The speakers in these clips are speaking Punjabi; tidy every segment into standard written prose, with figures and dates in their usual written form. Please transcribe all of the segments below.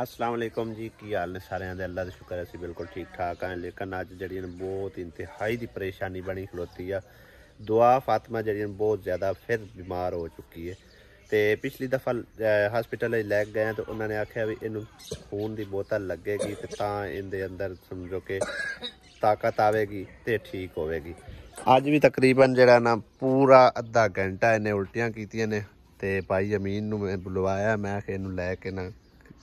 अस्सलाम वालेकुम जी, की हाल ने सारिਆਂ ਦੇ। अल्लाह ਦਾ शुक्र है ਅਸੀਂ बिल्कुल ठीक ठाक हैं। लेकिन अज जी बहुत इंतहाई की परेशानी बनी खलोती है। दुआ फातिमा जी बहुत ज़्यादा फिर बीमार हो चुकी है। तो पिछली दफ़ा हॉस्पिटल लै गए तो उन्होंने आख्या भी इनू खून की बोतल लगेगी तो इनके अंदर समझो कि ताकत आएगी तो ठीक होगी। अज भी तकरीबन जरा ना पूरा अद्धा घंटा इन्हें उल्टियाँ कीतियां ने। तो भाई अमीन नूं मैं बुलवाया, मैं इनू लैके ना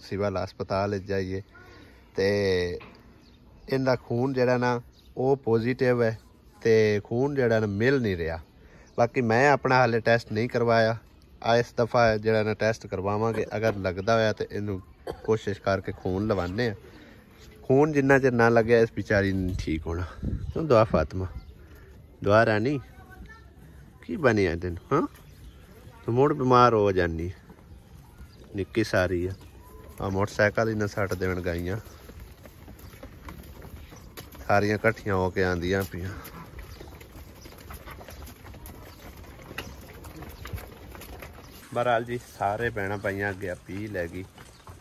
सिविल हस्पताल जाइए। तो इनका खून जरा ना वो पॉजिटिव है तो खून जरा ना मिल नहीं रहा। बाकी मैं अपना हाले टेस्ट नहीं करवाया, इस दफ़ा जरा ना टेस्ट करवावांगे। अगर लगता होया तो इनू कोशिश करके खून लवाने। खून जिन्ना चिर ना लगे इस बेचारी ने ठीक होना। तुम दुआ फातिमा, दुआ रानी की बनी है दिन। हाँ तो मुड़ बीमार हो जानी निक्की सारी है। मोटरसाइकिल ही ना सट देन गाइयां सारियां कट्ठियां होके आंदियां पियां। बहरहाल जी सारे भैन भाइयां अगे अपील हैगी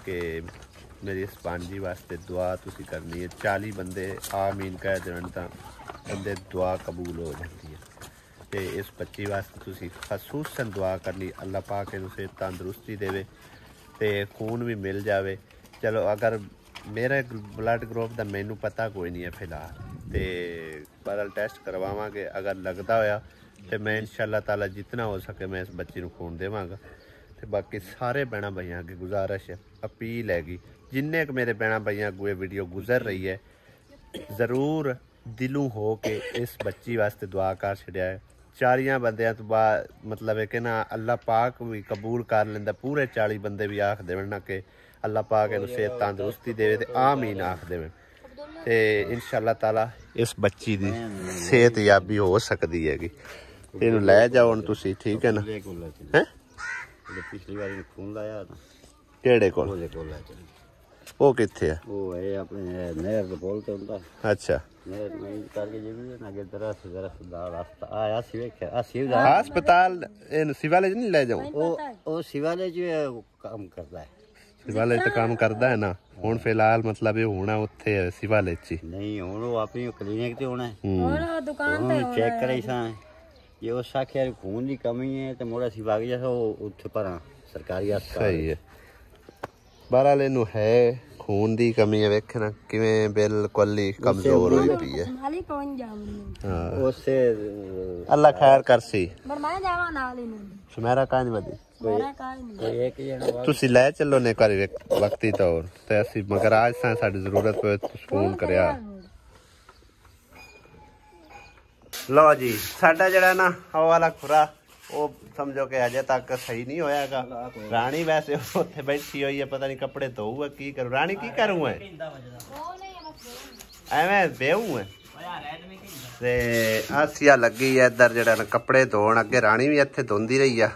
कि मेरी इस भांजी वास्ते दुआ तुसी करनी है। 40 बंदे आमीन कह देन तां बंदे दुआ कबूल हो जाती है। तो इस बच्ची वास्ते तुसी खसूसन दुआ करनी। अल्लाह पाक इनू सेहत तंदुरुस्ती देवे तो खून भी मिल जाए। चलो अगर मेरे ब्लड ग्रुप का मैनू पता कोई नहीं है फिलहाल, तो बहरहाल टेस्ट करवावांगे। अगर लगता होया तो मैं इंशाअल्लाह ताला जितना हो सके मैं इस बच्ची को खून देवांगा। तो बाकी सारे भैन भाइयों अगे गुजारिश है, अपील हैगी जिन्ने क मेरे भैन भाइयों अगू ये वीडियो गुजर रही है ज़रूर दिलों हो के इस बच्ची वास्ते दुआ कर छड़िया है। 40 बंदियां तो बाद मतलब है कि ना अल्लाह पाक भी कबूल कर लेंदा। पूरे 40 बंदे भी आख देवन ना कि अल्लाह पाक इनू सेहत तंदुरुस्ती देवे ते आमीन आख देवन। तो इंशाअल्लाह ताला इस बच्ची की सेहत याबी हो सकती हैगी। इनू लै जाओ हुण तुसी, ठीक है ना। हैं पिछली बार खून लाया केड़े कोल? वो कित्थे है? वो है अपने नहर दे पुल ते हुंदा। अच्छा नहर में करके जिवे ना अगे दरस दा रास्ता आया सी वेख्या आ सिव अस्पताल इन सिवाले नहीं ले जाऊं? ओ सिवाले जो काम करदा है। सिवाले तो काम करदा है ना। हुण फिलहाल मतलब ये होना उत्थे है सिवाले च नहीं हुण वो अपनी क्लिनिक ते होना है। और दुकान पे चेक करे सा ये उस आख्या खून की कमी है तो मोड़ा सी भाग जा उत्थे पर सरकारी अस्पताल। सही है। बहरहाल इनू है खून की कमी है। वेखना किवें बिल्कुल ही कमजोर हुई पई है। उससे अल्लाह खैर करसी। सुमेरा का नहीं बदी तुसी लै चलो ने कर वक्ती तौर ते असी मगर आज साडी जरूरत पे फोन करया। लो जी साडा जड़ा ना वो वाला खुरा वो समझो कि अजे तक सही नहीं होयागा। रानी वैसे उत्थे बैठी हुई है, पता नहीं कपड़े धोऊ की करूँ। रानी की करूँ है एवें बेहू है ते आसिया लगी है इधर जड़ा ना कपड़े धोन। अगे रानी भी इत्थे धोंदी रही है।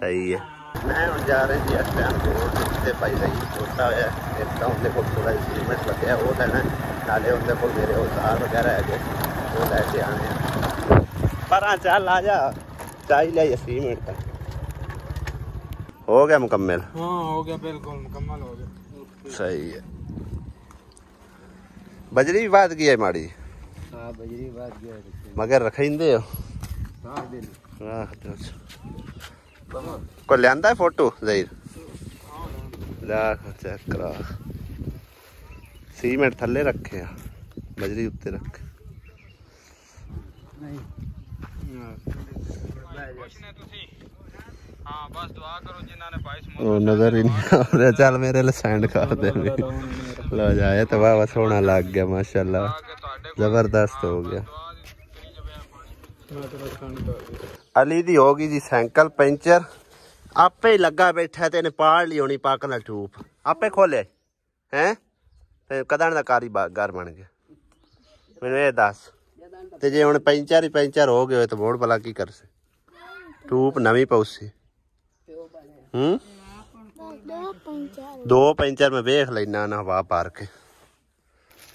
सही है। मैं हुण जा रही थी इस टाइम रोड ते पाई रही छोटा होया एक तो उनके कोल थोड़ा सीमेंट लग्या वो लेना नाले उनके कोल मेरे औजार वगैरह है वो लैके आने। पर चल आ जा चाय ले सीमेंट हो गया मुकम्मल। हाँ हो गया बिल्कुल मुकम्मल हो गया। सही है। बजरी भी बात की है माड़ी। हां बजरी बात गया मगर रखिंदे हो को लियांदा है फोटो ज़हीर ला चेक करा। सीमेंट थले रखे हैं बजरी उत्ते रख नहीं हाँ बस दुआ करो जिन्होंने 22 वो नजर ही नहीं आ रहा। चल मेरे लिए सेंड कर दे। लो जाए तो वाह सोना लग गया माशाल्लाह जबरदस्त हो गया। अली दी होगी जी साइकिल पंचर आपे ही लगा बैठा ते पाड़ ली होनी पाक ना ट्यूब आपे खोले हैं कदन का कारीगर बन गया। मैनू ये दस ते जे हुण पंचर ही पंचर हो गए तो मोड़ भला की कर से ट्यूब नवी पौसी। दो पंचर मैं वेख लेना ना हवा पार के।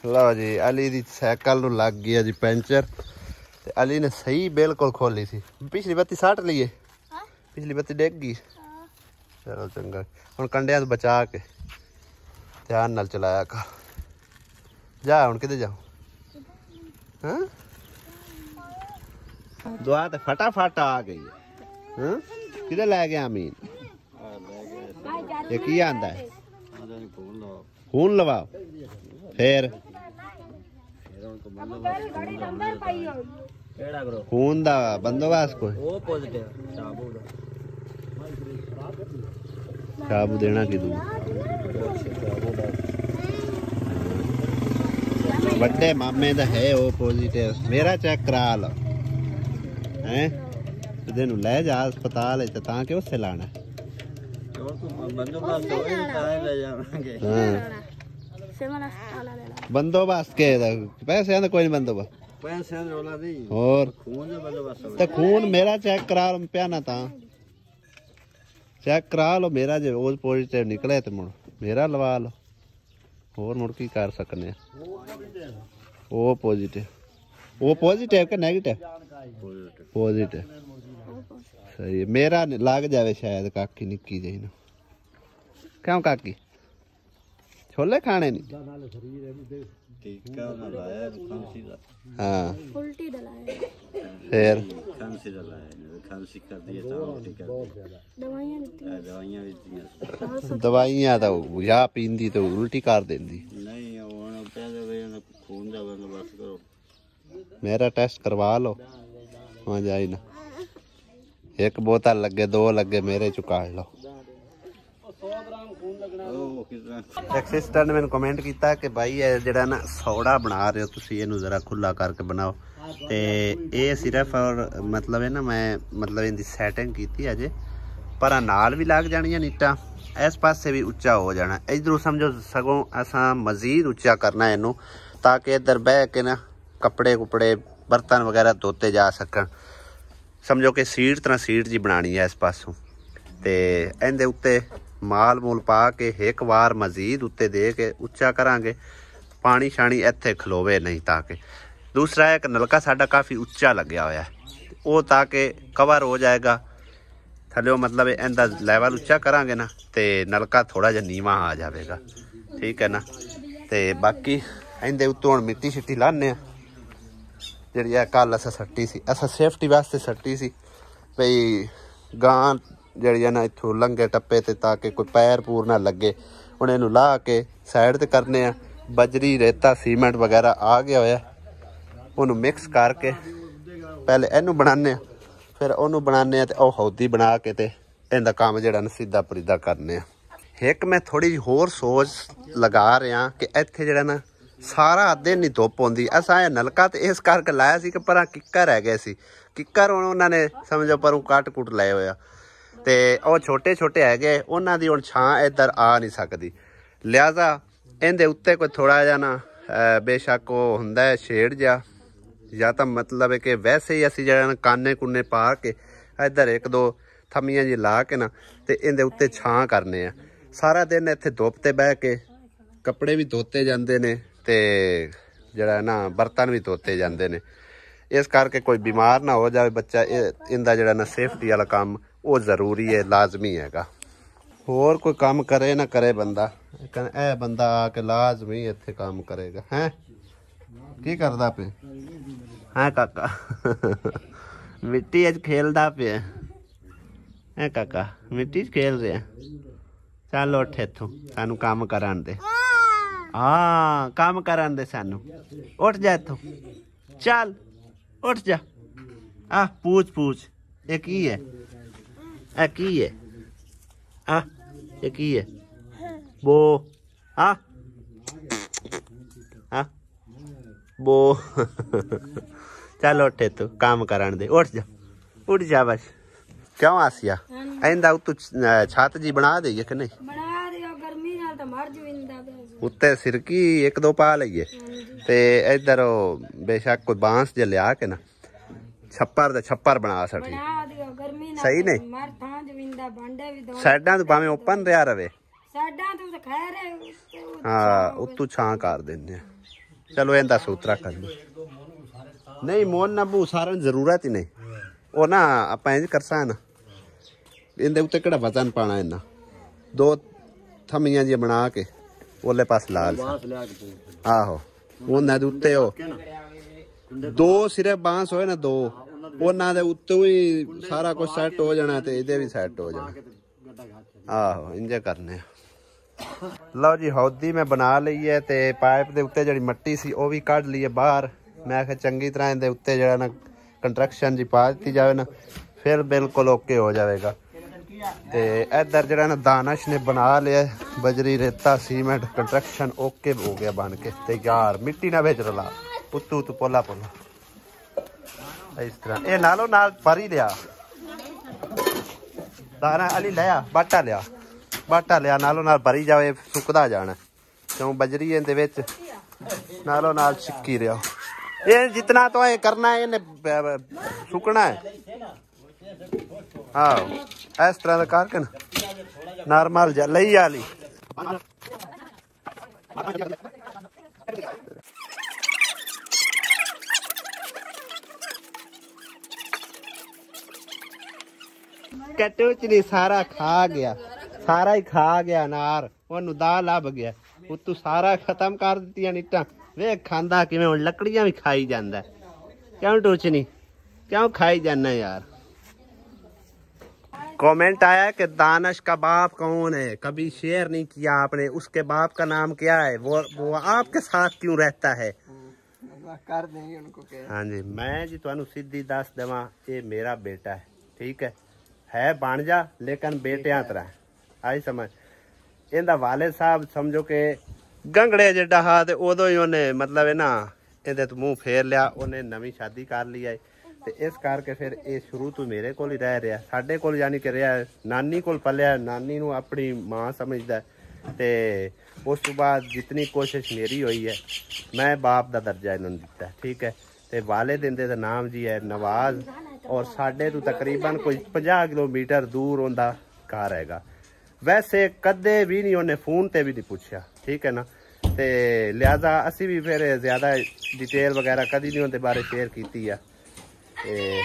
लो जी अली दी साइकिल नूं लग गया जी पंचर ते अली ने सही बिल्कुल खोली सी। पिछली बत्ती साट ली है, पिछली बत्ती डिग गई ਚਲੋ ਚੰਗਾ ਹੁਣ ਕੰਡਿਆਂ ਤੋਂ ਬਚਾ ਕੇ ਧਿਆਨ ਨਾਲ ਚਲਾਇਆ ਕਰ ਜਾ ਹੁਣ ਕਿਤੇ ਜਾਓ ਹਾਂ ਦੁਆ ਤੇ ਫਟਾਫਟ ਆ ਗਈ ਹਾਂ ਕਿਤੇ ਲੈ ਗਿਆ ਅਮੀਨ ਇਹ ਕੀ ਆਂਦਾ ਹੈ ਖੂਨ ਲਵਾਓ ਫੇਰ ਖੂਨ ਦਾ ਬੰਦੋਬਸਤ ਕੋਈ ਉਹ ਪੋਜ਼ਿਟਿਵ ਸਾਬੂ ਦਾ ਸਾਬੂ ਦੇਣਾ ਕਿਦੂ ਵੱਡੇ ਮਾਮੇ ਦਾ ਹੈ ਉਹ ਪੋਜ਼ਿਟਿਵ ਮੇਰਾ ਚੈੱਕ ਕਰਾ ਲਓ ਹੈ ਇਹਦੇ ਨੂੰ ਲੈ ਜਾ ਹਸਪਤਾਲ ਚ ਤਾਂ ਕਿ ਉੱਥੇ ਲਾਣਾ ਬੰਦੋਬਸਤ ਹੋਏ ਤਾਂ ਲੈ ਜਾਵਾਂਗੇ ਬੰਦੋਬਸਤ ਕੇ ਪੈਸਿਆਂ ਦਾ ਕੋਈ ਨਹੀਂ ਬੰਦੋਬਸਤ ਪੈਸਿਆਂ ਦਾ ਰੌਲਾ ਨਹੀਂ ਹੋਰ ਖੂਨ ਦਾ ਬੰਦੋਬਸਤ ਤੇ ਖੂਨ ਮੇਰਾ ਚੈੱਕ ਕਰਾ ਲਓ ਪਿਆ ਨਾ ਤਾਂ ਚੈੱਕ ਕਰਾ ਲਓ ਮੇਰਾ ਜੇ ਉਹ ਪੋਜ਼ਿਟਿਵ ਨਿਕਲੇ ਤੇ ਮੁੜ ਮੇਰਾ ਲਵਾ ਲਓ ਹੋਰ ਮੁੜ ਕੀ ਕਰ ਸਕਨੇ ਆ ਉਹ ਪੋਜ਼ਿਟਿਵ ਕਿ ਨੈਗੇਟਿਵ ਪੋਜ਼ਿਟਿਵ ਸਹੀ ਮੇਰਾ ਲੱਗ ਜਾਵੇ ਸ਼ਾਇਦ ਕਾਕੀ ਨਿੱਕੀ ਜਿਹੀ ਨੂੰ ਕਿਉਂ ਕਾਕੀ ਛੋਲੇ ਖਾਣੇ ਨਹੀਂ ਟੀਕਾ ਨਾ ਲਾਇਆ ਖਾਂਸੀ ਦਾ ਹਾਂ ਉਲਟੀ ਦਾ ਲਾਇਆ ਫੇਰ ਖਾਂਸੀ ਦਾ ਲਾਇਆ ਖਾਂਸੀ ਕਰਦੀ ਹੈ ਤਾਂ ਉਲਟੀ ਕਰਦੀ ਦਵਾਈਆਂ ਦਿੱਤੀਆਂ ਦਵਾਈਆਂ ਵੀ ਦਿੱਤੀਆਂ ਦਵਾਈਆਂ ਤਾਂ ਜਾਂ ਪੀਂਦੀ ਤੇ ਉਲਟੀ ਕਰ ਦਿੰਦੀ ਨਹੀਂ ਹੁਣ ਪਹਿਲੇ ਵੇ ਖੂਨ ਦਾ ਬੰਦੋਬਸਤ ਕਰੋ ਮੇਰਾ ਟੈਸਟ ਕਰਵਾ ਲਓ ਹਾਂ ਜਾਈ ਨਾ ਇੱਕ ਬੋਤਲ ਲੱਗੇ ਦੋ ਲੱਗੇ ਮੇਰੇ ਚੋਂ ਕਾੜ ਲਓ ਇੱਕ ਸਿਸਟਰ ਨੇ ਮੈਨੂੰ ਕਮੈਂਟ ਕੀਤਾ ਕਿ ਭਾਈ ਇਹ ਜਿਹੜਾ ਨਾ ਸੌੜਾ ਬਣਾ ਰਹੇ ਹੋ ਤੁਸੀਂ ਇਹਨੂੰ ਜ਼ਰਾ ਖੁੱਲਾ ਕਰਕੇ ਬਣਾਓ ਤੇ ਇਹ ਸਿਰਫ ਔਰ ਮਤਲਬ ਹੈ ਨਾ ਮੈਂ ਮਤਲਬ ਇਹਦੀ ਸੈਟਿੰਗ ਕੀਤੀ ਅਜੇ ਪਰ ਨਾਲ ਵੀ ਲੱਗ ਜਾਣੀਆਂ ਨੀਟਾਂ ਇਸ ਪਾਸੇ ਵੀ ਉੱਚਾ ਹੋ ਜਾਣਾ ਇਧਰੋਂ ਸਮਝੋ ਸਗੋਂ ਅਸਾਂ ਮਜ਼ੀਦ ਉੱਚਾ ਕਰਨਾ ਇਹਨੂੰ ਤਾਂ ਕਿ ਇੱਧਰ ਬਹਿ ਕੇ ਨਾ ਕੱਪੜੇ ਕੁਪੜੇ ਬਰਤਨ ਵਗੈਰਾ ਧੋਤੇ ਜਾ ਸਕਣ ਸਮਝੋ ਕਿ ਸੀਟ ਤਰ੍ਹਾਂ ਸੀਟ ਜੀ ਬਣਾਣੀ ਹੈ ਇਸ ਪਾਸੋਂ ਤੇ ਇਹਦੇ ਉੱਤੇ ਮਾਲ ਮੂਲ ਪਾ ਕੇ ਇੱਕ ਵਾਰ ਮਜ਼ੀਦ ਉੱਤੇ ਦੇ ਕੇ ਉੱਚਾ ਕਰਾਂਗੇ ਪਾਣੀ ਛਾਣੀ ਇੱਥੇ ਖਲੋਵੇ ਨਹੀਂ ਤਾਂ ਕਿ ਦੂਸਰਾ ਇੱਕ ਨਲਕਾ ਸਾਡਾ ਕਾਫੀ ਉੱਚਾ ਲੱਗਿਆ ਹੋਇਆ ਉਹ ਤਾਂ ਕਿ ਕਵਰ ਹੋ ਜਾਏਗਾ ਥੱਲੇ ਮਤਲਬ ਇਹਦਾ ਲੈਵਲ ਉੱਚਾ ਕਰਾਂਗੇ ਨਾ ਤੇ ਨਲਕਾ ਥੋੜਾ ਜਿਹਾ ਨੀਵਾਂ ਆ ਜਾਵੇਗਾ ਠੀਕ ਹੈ ਨਾ ਤੇ ਬਾਕੀ ਇਹਦੇ ਉੱਤੋਂ ਹੁਣ ਮਿੱਟੀ ਛਿੱਟੀ ਲਾਣੇ ਆ ਜਿਹੜੀ ਆ ਕੱਲ ਅਸਾਂ ਸੱਟੀ ਸੀ ਅਸਾਂ ਸੇਫਟੀ ਵਾਸਤੇ ਸੱਟੀ ਸੀ ਬਈ ਗਾਂ ਜਿਹੜੀ ਆ ਨਾ ਇੱਥੋਂ ਲੰਘੇ ਟੱਪੇ ਤੇ ਤਾਂ ਕਿ ਕੋਈ ਪੈਰ ਪੂਰ ਨਾ ਲੱਗੇ ਹੁਣ ਇਹਨੂੰ ਲਾ ਕੇ ਸਾਈਡ ਤੇ ਕਰਨੇ ਆ ਬਜਰੀ ਰੇਤਾ ਸੀਮੈਂਟ ਵਗੈਰਾ ਆ ਗਿਆ ਹੋਇਆ ਉਹਨੂੰ ਮਿਕਸ ਕਰਕੇ ਪਹਿਲੇ ਇਹਨੂੰ ਬਣਾਉਂਦੇ ਆ ਫਿਰ ਉਹਨੂੰ ਬਣਾਉਂਦੇ ਆ ਤੇ ਉਹ ਹੌਦੀ ਬਣਾ ਕੇ ਤੇ ਇਹਦਾ ਕੰਮ ਜਿਹੜਾ ਨਾ ਸਿੱਧਾ ਪਰੀਦਾ ਕਰਨੇ ਆ ਇੱਕ ਮੈਂ ਥੋੜੀ ਜਿਹੀ ਹੋਰ ਸੋਚ ਲਗਾ ਰਿਹਾ ਕਿ ਇੱਥੇ ਜਿਹੜਾ ਨਾ ਸਾਰਾ ਦਿਨ ਨਹੀਂ ਧੁੱਪ ਆਉਂਦੀ ਅਸਾਂ ਇਹ ਨਲਕਾ ਤੇ ਇਸ ਕਰਕੇ ਲਾਇਆ ਸੀ ਕਿ ਪਰਾਂ ਕਿੱਕਰ ਰਹਿ ਗਏ ਸੀ ਕਿੱਕਰ ਹੁਣ ਉਹਨਾਂ ਨੇ ਸਮਝੋ ਪਰੋਂ ਕੱਟ ਕੁੱਟ ਲਏ ਹੋਇਆ ਤੇ ਉਹ ਛੋਟੇ ਛੋਟੇ ਹੈਗੇ ਉਹਨਾਂ ਦੀ ਹੁਣ ਛਾਂ ਇੱਧਰ ਆ ਨਹੀਂ ਸਕਦੀ ਲਿਹਾਜ਼ਾ ਇਹਦੇ ਉੱਤੇ ਕੋਈ ਥੋੜਾ ਜਿਹਾ ਨਾ ਬੇਸ਼ੱਕ ਉਹ ਹੁੰਦਾ ਹੈ ਸ਼ੇਡ ਜਿਹਾ ਜਾਂ ਤਾਂ ਮਤਲਬ ਹੈ ਕਿ ਵੈਸੇ ਹੀ ਅਸੀਂ ਜਿਹੜਾ ਕਾਨੇ ਕੁੰਨੇ ਪਾ ਕੇ ਇੱਧਰ ਇੱਕ ਦੋ ਥੰਮੀਆਂ ਜੀ ਲਾ ਕੇ ਨਾ ਤੇ ਇਹਦੇ ਉੱਤੇ ਛਾਂ ਕਰਨੇ ਆ ਸਾਰਾ ਦਿਨ ਇੱਥੇ ਧੁੱਪ ਤੇ ਬਹਿ ਕੇ ਕੱਪੜੇ ਵੀ ਧੋਤੇ ਜਾਂਦੇ ਨੇ ਤੇ ਜਿਹੜਾ ਨਾ ਬਰਤਨ ਵੀ ਧੋਤੇ ਜਾਂਦੇ ਨੇ ਇਸ ਕਰਕੇ ਕੋਈ ਬਿਮਾਰ ਨਾ ਹੋ ਜਾਵੇ ਬੱਚਾ ਇਹਦਾ ਜਿਹੜਾ ਨਾ ਸੇਫਟੀ ਵਾਲਾ ਕੰਮ ਉਹ ਜ਼ਰੂਰੀ ਹੈ ਲਾਜ਼ਮੀ ਹੈਗਾ ਹੋਰ ਕੋਈ ਕੰਮ ਕਰੇ ਨਾ ਕਰੇ ਬੰਦਾ ਇਹ ਬੰਦਾ ਆ ਕੇ ਲਾਜ਼ਮੀ ਇੱਥੇ ਕੰਮ ਕਰੇਗਾ ਹੈ ਕੀ ਕਰਦਾ ਪਿਆ ਹਾਂ ਕਾਕਾ ਮਿੱਟੀ 'ਚ ਖੇਲਦਾ ਪਿਆ ਹੈ ਕਾਕਾ ਮਿੱਟੀ 'ਚ ਖੇਲ ਰਿਹਾ ਚੱਲ ਉੱਠ ਇੱਥੋਂ ਸਾਨੂੰ ਕੰਮ ਕਰਨ ਦੇ ਹਾਂ ਕੰਮ ਕਰਨ ਦੇ ਸਾਨੂੰ ਉੱਠ ਜਾ ਇੱਥੋਂ ਚੱਲ ਉੱਠ ਜਾ ਆ ਪੂਛ ਇਹ ਕੀ ਹੈ ਇਹ ਕੀ ਹੈ ਆ ਇਹ ਕੀ ਹੈ ਬੋ ਆ ਆ ਬੋ ਚੱਲ ਉੱਠ ਇੱਥੋਂ ਕੰਮ ਕਰਨ ਦੇ ਉੱਠ ਜਾ ਬਸ ਕਿਉਂ ਆਸਿਆ ਇਹਦਾ ਉੱਤੋਂ ਛੱਤ ਜੀ ਬਣਾ ਦੇਈਏ ਕਿ ਨਹੀਂ ਬਣਾ ਦਿਓ ਗਰਮੀ ਨਾਲ ਤਾਂ ਮਰ ਜਵਿੰਦਾ ਉੱਤੇ ਸਿਰਕੀ ਇੱਕ ਦੋ ਪਾ ਲਈਏ ਤੇ ਇੱਧਰ ਬੇਸ਼ੱਕ ਕੋਈ ਬਾਂਸ ਜਿਹਾ ਲਿਆ ਕੇ ਨਾ ਛੱਪਰ ਦਾ ਛੱਪਰ ਬਣਾ ਸਕੀ ਬਣਾ ਦਿਓ ਗਰਮੀ ਨਾਲ ਸਹੀ ਨੇ ਮਰ ਥਾਂ ਜਵਿੰਦਾ ਭਾਂਡੇ ਵੀ ਦੋ ਸਾਈਡਾਂ ਤੋਂ ਭਾਵੇਂ ਓਪਨ ਰਿਹਾ ਰਵੇ ਸਾਡਾਂ ਤੋਂ ਤਾਂ ਖੈਰ ਹੈ ਹਾਂ ਉੱਤੋਂ ਛਾਂ ਕਰ ਦਿੰਦੇ ਆ ਚਲੋ ਇਹਦਾ ਸੂਤਰਾ ਕਰ ਲਓ ਨਹੀਂ ਮੋਨ ਨਾ ਬੂ ਸਾਰਿਆਂ ਨੂੰ ਜ਼ਰੂਰਤ ਹੀ ਨਹੀਂ ਉਹ ਨਾ ਆਪਾਂ ਇੰਝ ਕਰਸਾਂ ਨਾ ਇਹਦੇ ਉੱਤੇ ਕਿਹੜਾ ਵਜ਼ਨ ਪਾਣਾ ਇਹਨਾਂ ਦੋ ਥਮੀਆਂ ਜੀ ਬਣਾ ਕੇ ਉਹਲੇ ਪਾਸ ਲਾ ਲਿਆ। ਬਾਂਸ ਲਿਆ ਕੇ ਆਹੋ ਉਹਨਾਂ ਦੇ ਉੱਤੇ ਉਹ ਦੋ ਸਿਰੇ ਬਾਂਸ ਹੋਏ ਨਾ ਦੋ, ਉਹਨਾਂ ਦੇ ਉੱਤੇ ਹੀ ਸਾਰਾ ਕੁਝ ਸੈੱਟ ਹੋ ਜਾਣਾ ਤੇ ਇਹਦੇ ਵੀ ਸੈੱਟ ਹੋ ਜਾਣਾ। ਆਹੋ ਇੰਜੇ ਕਰਨੇ ਆ। ਲਓ ਜੀ ਹੌਦੀ ਮੈਂ ਬਣਾ ਲਈ ਹੈ ਤੇ ਪਾਈਪ ਦੇ ਉੱਤੇ ਜਿਹੜੀ ਮਿੱਟੀ ਸੀ ਉਹ ਵੀ ਕੱਢ ਲਈ ਹੈ ਬਾਹਰ। ਮੈਂ ਕਿਹਾ ਚੰਗੀ ਤਰ੍ਹਾਂ ਇਹਦੇ ਉੱਤੇ ਜਿਹੜਾ ਨਾ ਕੰਸਟਰਕਸ਼ਨ ਜੀ ਪਾ ਦਿੱਤੀ ਜਾਵੇ ਨਾ, ਫਿਰ ਬਿਲਕੁਲ ਓਕੇ ਹੋ ਜਾਵੇਗਾ। ਤੇ ਇੱਧਰ ਜਿਹੜਾ ਨਾ ਦਾਨਸ਼ ਨੇ ਬਣਾ ਲਿਆ ਬਜਰੀ ਰੇਤਾ ਸੀਮੈਂਟ ਕੰਸਟਰਕਸ਼ਨ ਓਕੇ ਹੋ ਗਿਆ ਬਣ ਕੇ ਤੇ ਯਾਰ ਮਿੱਟੀ ਨਾ ਵਿੱਚ ਰਲਾ ਉੱਤੂ ਤੂੰ ਪੋਲਾ ਇਸ ਤਰ੍ਹਾਂ ਇਹ ਨਾਲੋਂ ਨਾਲ ਭਰੀ ਲਿਆ। ਦਾਣਾ ਅਲੀ ਲਿਆ ਬਾਟਾ ਲਿਆ ਨਾਲੋਂ ਨਾਲ ਭਰੀ ਜਾਵੇ, ਸੁੱਕਦਾ ਜਾਣਾ ਕਿਉਂ ਬਜਰੀ ਇਹਦੇ ਵਿੱਚ ਨਾਲੋਂ ਨਾਲ ਛਿੱਕੀ ਰਿਹਾ। ਇਹ ਜਿਤਨਾ तो ये करना है सुकना है। हाँ इस तरह का करके ना नॉर्मल जा लई आली कटोचनी सारा खा गया, सारा ही खा गया नार ਉਹਨੂੰ ਦਾ ਲੱਭ ਗਿਆ ਉਤੋਂ ਸਾਰਾ ਖਤਮ ਕਰ ਦਿੱਤੀਆਂ ਨੀਟਾਂ। ਵੇਖ ਖਾਂਦਾ ਕਿਵੇਂ ਹੁਣ ਲੱਕੜੀਆਂ ਵੀ ਖਾਈ ਜਾਂਦਾ। क्यों टोचनी क्यों खाई जाना यार। कमेंट आया कि दानश का बाप कौन है, कभी शेयर नहीं किया आपने, उसके बाप का नाम क्या है, वो आपके साथ क्यों रहता है। कर देंगे उनको क्या। हाँ जी मैं जी तुहानू सीधी दस देवां ये मेरा बेटा है, ठीक है बाणजा लेकिन बेटियां तरह आई समझ। इहदा वालिद साहब समझो कि गंगड़े जिड्डा हा ते उदों ही उन्हें मतलब है ना ਇਹਦੇ ਤੋਂ ਮੂੰਹ ਫੇਰ ਲਿਆ। ਉਹਨੇ ਨਵੀਂ ਸ਼ਾਦੀ ਕਰ ਲਈ ਹੈ ਤੇ ਇਸ ਕਰਕੇ ਫਿਰ ਇਹ ਸ਼ੁਰੂ ਤੋਂ ਮੇਰੇ ਕੋਲ ਹੀ ਰਹਿ ਰਿਹਾ, ਸਾਡੇ ਕੋਲ ਯਾਨੀ ਕਿ ਰਿਹਾ। ਨਾਨੀ ਕੋਲ ਪਲਿਆ, ਨਾਨੀ ਨੂੰ ਆਪਣੀ ਮਾਂ ਸਮਝਦਾ ਤੇ ਉਸ ਤੋਂ ਬਾਅਦ ਜਿਤਨੀ ਕੋਸ਼ਿਸ਼ ਮੇਰੀ ਹੋਈ ਹੈ ਮੈਂ ਬਾਪ ਦਾ ਦਰਜਾ ਇਹਨਾਂ ਨੂੰ ਦਿੱਤਾ, ਠੀਕ ਹੈ। ਤੇ ਵਾਲਿਦ ਇਹਦੇ ਦਾ ਨਾਮ ਜੀ ਹੈ ਨਵਾਜ਼ ਔਰ ਸਾਡੇ ਤੋਂ ਤਕਰੀਬਨ ਕੋਈ 50 ਕਿਲੋਮੀਟਰ ਦੂਰ ਉਹਦਾ ਘਰ ਹੈਗਾ। ਵੈਸੇ ਕਦੇ ਵੀ ਨਹੀਂ ਉਹਨੇ ਫੋਨ ਤੇ ਵੀ ਨਹੀਂ ਪੁੱਛਿਆ, ਠੀਕ ਹੈ ਨਾ। ਤੇ ਲਿਹਾਜ਼ਾ ਅਸੀਂ ਵੀ ਫਿਰ ਜ਼ਿਆਦਾ ਡਿਟੇਲ ਵਗੈਰਾ ਕਦੀ ਨਹੀਂ ਉਹਦੇ ਬਾਰੇ ਸ਼ੇਅਰ ਕੀਤੀ ਆ। ਤੇ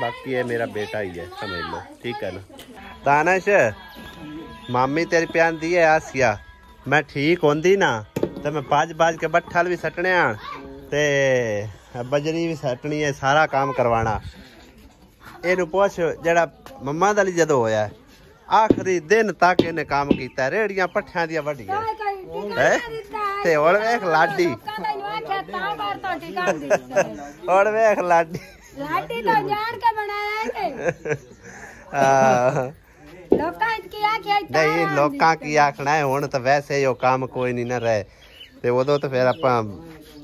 ਬਾਕੀ ਇਹ ਮੇਰਾ ਬੇਟਾ ਹੀ ਹੈ ਸਮਝ ਲਓ, ਠੀਕ ਹੈ ਨਾ। दानश मामी तेरी प्यादी है आसिया, मैं ठीक होंदी ना तो मैं बाज के बट्ठल भी सटने ते बजरी भी सटनी है, सारा काम करवाना। इनू पुछ जड़ा मम्मा दा जदों होया आखिरी दिन तक इन्हें काम किया, रेड़ियां पट्ठियां दियां वड्डियां ते हुण वेख लाडी हुण वेख लाडी तो जान के बनाया नहीं लोकां की आखना है। हुण तो वैसे ही काम कोई नहीं ना रहे ते उदों तो फिर आपां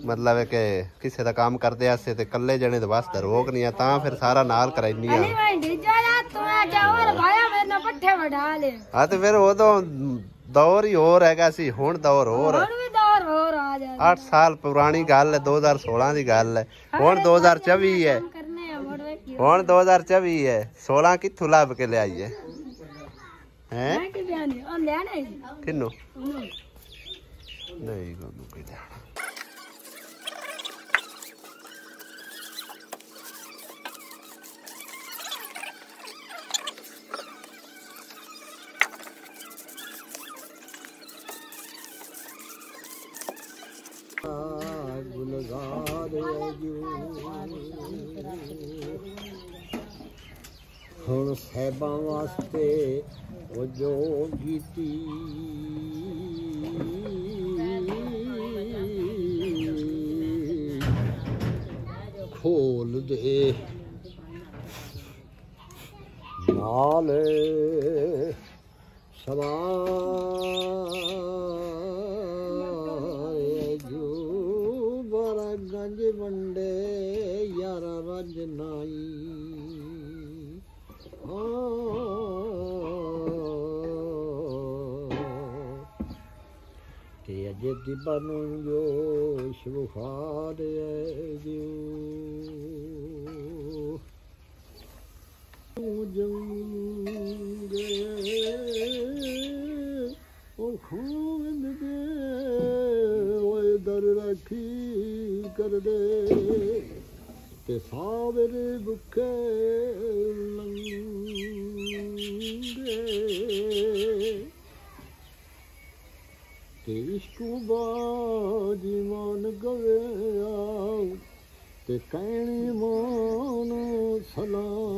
मतलब है कि किसी का काम करते आसे ते कल्ले जने दे वास्ते रोक नहीं है, तां फिर सारा नाल कराइनी आ। हाँ तो फिर उदों दौर ही होर हैगा सी, हुण दौर होर है। 8 साल पुरानी गल है, 2016 की गल है, हुण 2024 है, हुण 2024 है। 16 कित्थों लभ के लियाई है हैं किन्नू नहीं कोई ध्यान। ਹੁਣ ਸਾਹਿਬਾਂ ਵਾਸਤੇ ਉਹ ਜੋ ਗੀਤੀ ਖੋਲ ਦੇ ਨਾਲ ਸਵਾਰੇ ਜੋ ਬੜਾ ਗੰਜ ਵੰਡੇ ਯਾਰਾ ਰੰਜ ਨਾਈ ਤੇ ਅਜੇ ਦੀ ਬਨੂ ਜੋ ਸ਼ੁਖਾਰ ਜੋ ਜੰਗੇ ਉਹ ਖੂਨ ਦੇ ਓਏ ਦਰ ਰੱਖੀ ਕਰਦੇ ਤੇ ਸਾਵਰੇ ਭੁੱਖੇ ਲੰਗੇ ते इश्कू बाजीमान गवेया ते कहनी मान सलामत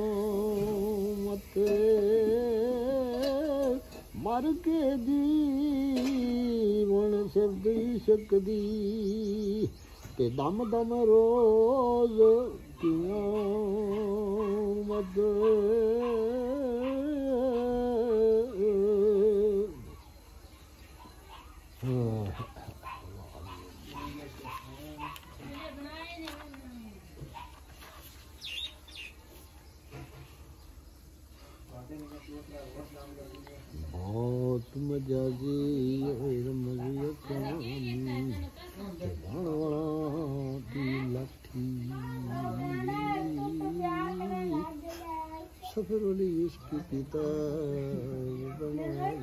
मर के दी मन सर्दी शकदी ते दम दम रोज कियामत बहुत मजाजी लाठी सफर वाली इसकी किताब बनाई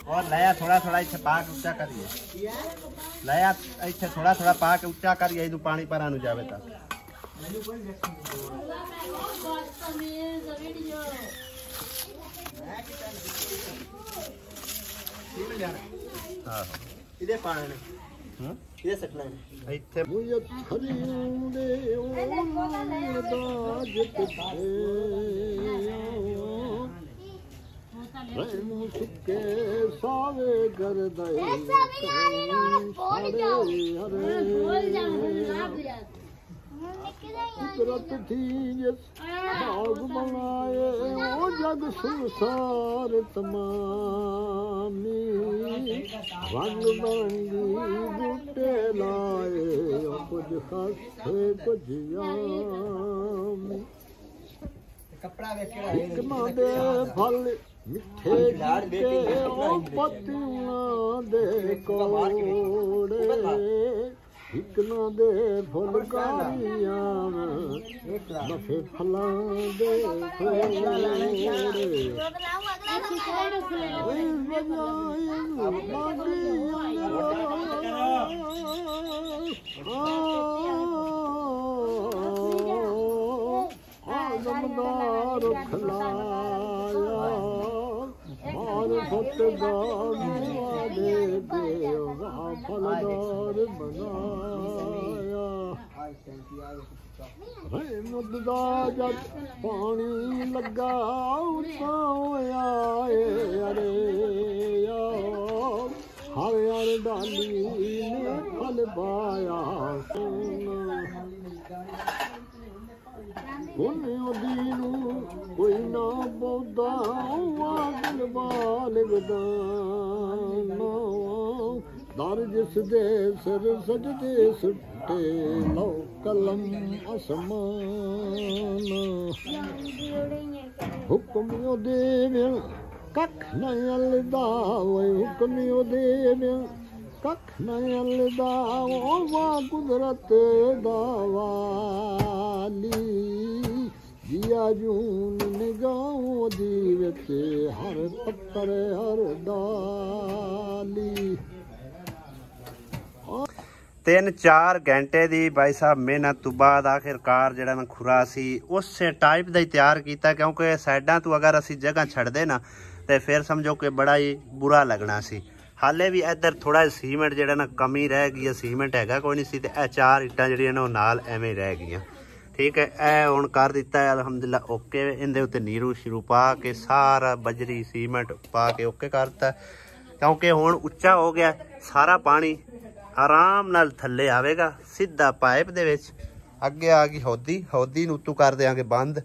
और लाया थोड़ा थोड़ा इत्थे पा के ऊंचा करिए लाया इत्थे थोड़ा थोड़ा पा के ऊंचा करिए इदू पानी पर आनु जावे तक हां इदे पानी ने इदे सकना है इत्थे मुझे खरीदे ओ दाज ते मुझके सावे कर दे कुदरत थी जिस बाग बनाए वो जग संसार तमामी रंग बिरंगी बूटे लाए कुछ खासे कुछ यामी हिकमा दे फल मिठे के ओ पत्तियां दे कोड़े हिकना दे फुल कारियां बफे फलां दे आदमदार खलाया मार्फत गालिया दे देवा फलदार बनाया रहमत दा जद पानी लगा उताया अरे हर हर डाली ने फल पाया कोई ना बोदा दिल बाल दर जिस दे सिर सजदे सुटे लो कलम आसमान हुक्म देव कख न अलदा हुक्म देव कख न अलदा वाह कुदरत दावाली जिया जून निगाहों दी विच हर पत्थर हर डाली 3-4 घंटे दी भाई साहब मेहनत तो बाद आखिरकार जिहड़ा मैं खुरा सी उस टाइप दा ही तैयार कीता क्योंकि साइडां तो अगर असी जगह छड्डदे ना ਤੇ ਫਿਰ ਸਮਝੋ ਕਿ ਬੜਾ ਹੀ ਬੁਰਾ ਲੱਗਣਾ ਸੀ। ਹਾਲੇ ਵੀ ਇੱਧਰ ਥੋੜਾ ਸੀਮੈਂਟ ਜਿਹੜਾ ਨਾ ਕਮੀ ਰਹਿ ਗਈ ਹੈ, ਸੀਮੈਂਟ ਹੈਗਾ ਕੋਈ ਨਹੀਂ ਸੀ ਤੇ ਇਹ 4 ਇੱਟਾਂ ਜਿਹੜੀਆਂ ਨੇ ਉਹ ਨਾਲ ਐਵੇਂ ਰਹਿ ਗਈਆਂ। ਠੀਕ ਹੈ, ਇਹ ਹੁਣ ਕਰ ਦਿੱਤਾ ਹੈ ਅਲਹਮਦੁਲਿਲਾ ਓਕੇ। ਇਹਦੇ ਉੱਤੇ ਨੀਰੂ ਸ਼ੁਰੂ ਪਾ ਕੇ ਸਾਰਾ ਬਜਰੀ ਸੀਮੈਂਟ ਪਾ ਕੇ ਓਕੇ ਕਰਤਾ, ਕਿਉਂਕਿ ਹੁਣ ਉੱਚਾ ਹੋ ਗਿਆ, ਸਾਰਾ ਪਾਣੀ ਆਰਾਮ ਨਾਲ ਥੱਲੇ ਆਵੇਗਾ ਸਿੱਧਾ ਪਾਈਪ ਦੇ ਵਿੱਚ। ਅੱਗੇ ਆ ਗਈ ਹੌਦੀ ਨੂੰ ਉੱਤੋਂ ਕਰ ਦਿਆਂਗੇ ਬੰਦ।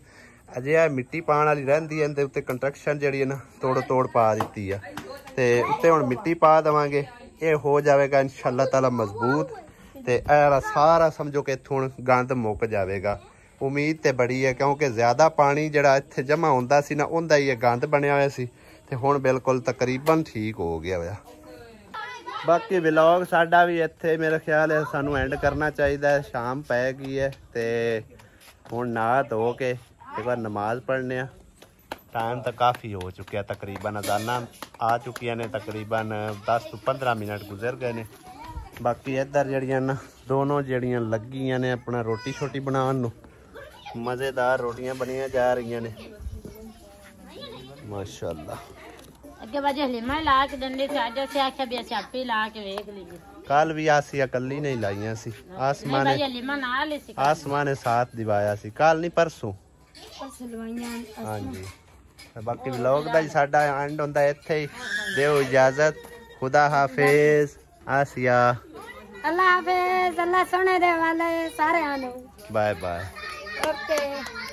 ਅਜੇ ਆ ਮਿੱਟੀ ਪਾਉਣ ਵਾਲੀ ਰਹਿੰਦੀ ਹੈ, ਇਹਦੇ ਉੱਤੇ ਕੰਸਟਰਕਸ਼ਨ ਜਿਹੜੀ ਹੈ ਨਾ ਤੋੜ ਪਾ ਦਿੱਤੀ ਆ ਤੇ ਉੱਤੇ ਹੁਣ ਮਿੱਟੀ ਪਾ ਦੇਵਾਂਗੇ। ਇਹ ਹੋ ਜਾਵੇਗਾ ਇਨਸ਼ਾਅੱਲਾ ਤਾਲਾ ਮਜ਼ਬੂਤ ਤੇ ਇਹ ਵਾਲਾ ਸਾਰਾ ਸਮਝੋ ਕਿ ਇੱਥੋਂ ਹੁਣ ਗੰਦ ਮੁੱਕ ਜਾਵੇਗਾ। ਉਮੀਦ ਤੇ ਬੜੀ ਹੈ, ਕਿਉਂਕਿ ਜ਼ਿਆਦਾ ਪਾਣੀ ਜਿਹੜਾ ਇੱਥੇ ਜਮਾ ਹੁੰਦਾ ਸੀ ਨਾ ਉਹਦਾ ਹੀ ਇਹ ਗੰਦ ਬਣਿਆ ਹੋਇਆ ਸੀ ਤੇ ਹੁਣ ਬਿਲਕੁਲ ਤਕਰੀਬਨ ਠੀਕ ਹੋ ਗਿਆ ਹੋਇਆ। ਬਾਕੀ ਵਲੌਗ ਸਾਡਾ ਵੀ ਇੱਥੇ ਮੇਰੇ ਖਿਆਲ ਹੈ ਸਾਨੂੰ ਐਂਡ ਕਰਨਾ ਚਾਹੀਦਾ ਹੈ। ਸ਼ਾਮ ਪੈ ਗਈ ਹੈ ਤੇ ਹੁਣ ਨਹਾ ਧੋ ਕੇ ਇੱਕ ਵਾਰ ਨਮਾਜ਼ ਪੜ੍ਹਨੇ ਆ। ਟਾਈਮ ਤਾਂ ਕਾਫੀ ਹੋ ਚੁੱਕਿਆ, ਤਕਰੀਬਨ ਅਜ਼ਾਨਾਂ ਆ ਚੁੱਕੀਆਂ ਨੇ, ਤਕਰੀਬਨ 10 ਤੋਂ 15 ਮਿੰਟ ਗੁਜ਼ਰ ਗਏ ਨੇ। ਬਾਕੀ ਇੱਧਰ ਜਿਹੜੀਆਂ ਨਾ ਦੋਨੋਂ ਜਿਹੜੀਆਂ ਲੱਗੀਆਂ ਨੇ ਆਪਣਾ ਰੋਟੀ ਛੋਟੀ ਬਣਾਉਣ ਨੂੰ, ਮਜ਼ੇਦਾਰ ਰੋਟੀਆਂ ਬਣੀਆਂ ਜਾ ਰਹੀਆਂ ਨੇ ਮਾਸ਼ਾਅੱਲਾ। ਅੱਗੇ ਵਜੇ ਹਲੀਮਾ ਲਾ ਕੇ ਦਿੰਦੇ ਸੀ, ਅੱਜ ਅਸੀਂ ਆਖਿਆ ਵੀ ਅਸੀਂ ਆਪੇ ਲਾ ਕੇ ਵੇਖ ਲਈਏ। ਕੱਲ ਵੀ ਆਸੀ ਇਕੱਲੀ ਨਹੀਂ ਲਾਈਆਂ ਸੀ, ਆਸਮਾਨ ਨੇ ਸਾਥ ਦਿਵਾਇਆ ਸੀ, ਕੱਲ ਨਹੀਂ ਪਰਸੋਂ। ਹਾਂਜੀ, ਬਾਕੀ ਵਲੌਗ ਦਾ ਸਾਡਾ ਐਂਡ ਹੁੰਦਾ ਇੱਥੇ ਹੀ। ਦਿਓ ਇਜਾਜ਼ਤ, ਖੁਦਾ ਹਾਫਿਜ਼। ਆਸੀਆ ਅੱਲਾ ਹਾਫਿਜ਼, ਅੱਲਾ ਸੋਹਣੇ ਦੇ ਵਾਲੇ ਸਾਰਿਆਂ ਨੂੰ। Bye bye. ਓਕੇ।